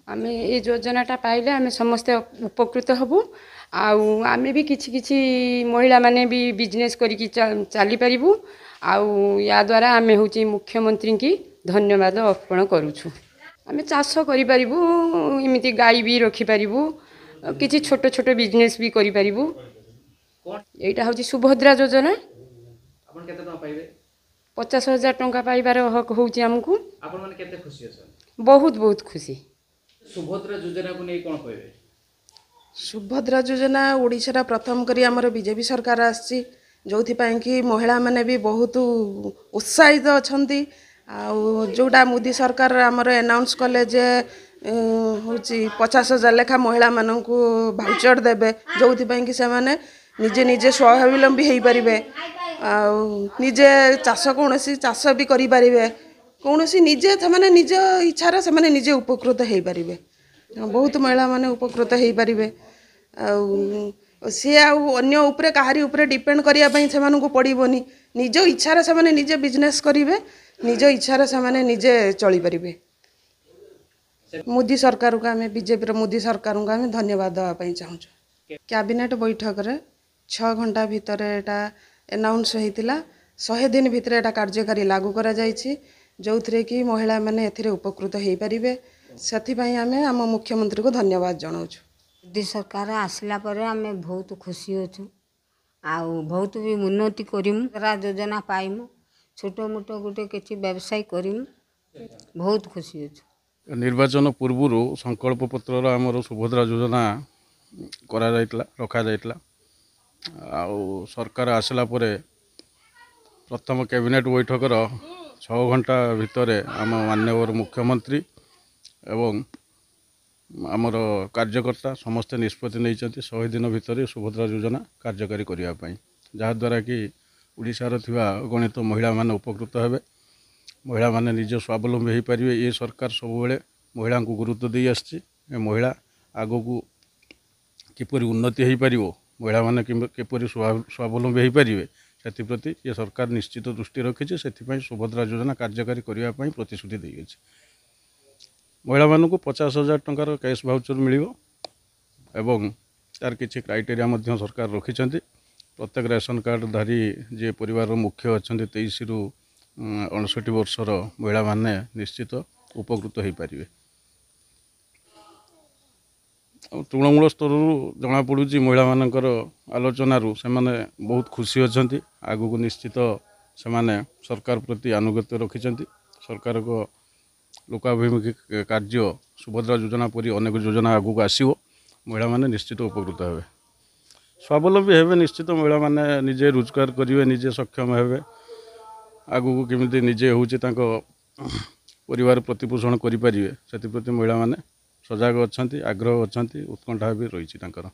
आमे ये योजनाटा पाइले आमे समस्ते उपकृत हबु आउ आमे भी किछि किछि महिला माने भी बिजनेस करिकि चली परिबु आउ या द्वारा आमे होची मुख्यमंत्री की धन्यवाद अर्पण करूछु। आमे चाष करि परिबु इमिति गाई भी रखि परिबु किछि छोट छोट बिजनेस भी करि परिबु। एटा होची सुभद्रा योजना आपण केते टका पाइबे 50,000 टंका पाइबार हक होची हमकु। आपण माने केते खुशी अछन बहुत बहुत खुशी। सुभद्रा योजना को नै कोन कहबे सुभद्रा योजना ओडिशा प्रथम करी आमर बीजेपी सरकार आसी जोथि पाई कि महिला माने भी बहुत उत्साहित अछंती जोटा मोदी सरकार आमर अनाउंस कले जे होची 50,000 लेखा महिला माननकु भाउचर देबे जोथि पाई कि से माने निजे निजे स्वावलंबी हेई परिबे निजे चाष कोनोसी चाष भी करि परिबे कोनोसी निजे माने निज इच्छार से माने निजे उपकृत हेई परिबे बहुत महिला माने उपकृत हेई परिबे सी अन्य उपरे कहारी उपरे डिपेंड करिया पई से मानकु पड़िबोनी निज इच्छार से माने निजे बिजनेस करिवे निज इच्छार से माने निजे चली परिबे। मोदी सरकार को आमे बीजेपी मोदी सरकार को आमे धन्यवाद देवा पई चाहू। कैबिनेट बैठक रे 6 घंटा भितर एटा अनाउंस होइतिला 100 दिन भितर एटा कार्यकारी लागू करा जायछि जोथरे कि महिला माने एथिरे उपकृत हेई परिबे सेथि पई आमे आम मुख्यमंत्री को धन्यवाद जणाउछु। मोदी सरकार आसला पर आमे बहुत खुशी होछु आउ बहुत भी उन्नति करिमु योजना पाइमु छोट मोट गोटे किछि व्यवसाय करिमु बहुत खुशी होछु। निर्वाचन पूर्व संकल्प पत्र आमर सुभद्रा योजना करा जायतला रखा जायतला आउ सरकार आसला परे प्रथम कैबिनेट बैठक 6 घंटा भितर आम माननीय मुख्यमंत्री एवं आमर कार्यकर्ता समस्ते निष्पत्ति नहीं 100 दिन भितर सुभद्रा योजना कार्यकारी करने जहाद्वारा कि ओडिशार थिबा गणित महिला माने उपकृत हेबे महिला माने निज स्वावलंबी हो पारे। ये सरकार सब बेले महिला को गुरुत्व दे आछि महिला आगो को किपरि उन्नति हो पार महिला माने किपरि स्वावलंबी हो पारे से प्रति ये सरकार निश्चित दृष्टि रखी से सुभद्रा योजना कार्यकारी करने प्रतिश्रुति दी महिला मानू 50,000 टंकार कैश भाउचर मिलिबो एवं तार किछि क्राइटेरिया मध्य सरकार रखिछन्ति प्रत्येक रेशन कार्ड धारी जे परिवार मुख्य अच्छा 23 रु 59 वर्षर महिला माने निश्चित उपकृत हो पारे। तृणमूल स्तर जना पड़ू महिला मानकर आलोचनारू से माने बहुत खुशी अच्छा आगु को निश्चित से माने सरकार प्रति आनुगत्य रखिछन्ति सरकार को लोकाभिमुखी कार्य सुभद्रा योजना परी अनेक योजना आगू आसो महिला माने निश्चित उपकृत हेबे स्वावलंबी हेबे निश्चित महिला माने निजे रोजगार करेंगे निजे सक्षम हेबे आगू को केमिति निजे होची तांको परिवार प्रतिपोषण करि परिबे सेति प्रति महिला माने सजग अछंती आग्रह अछंती उत्कंठा भी रही तांकर।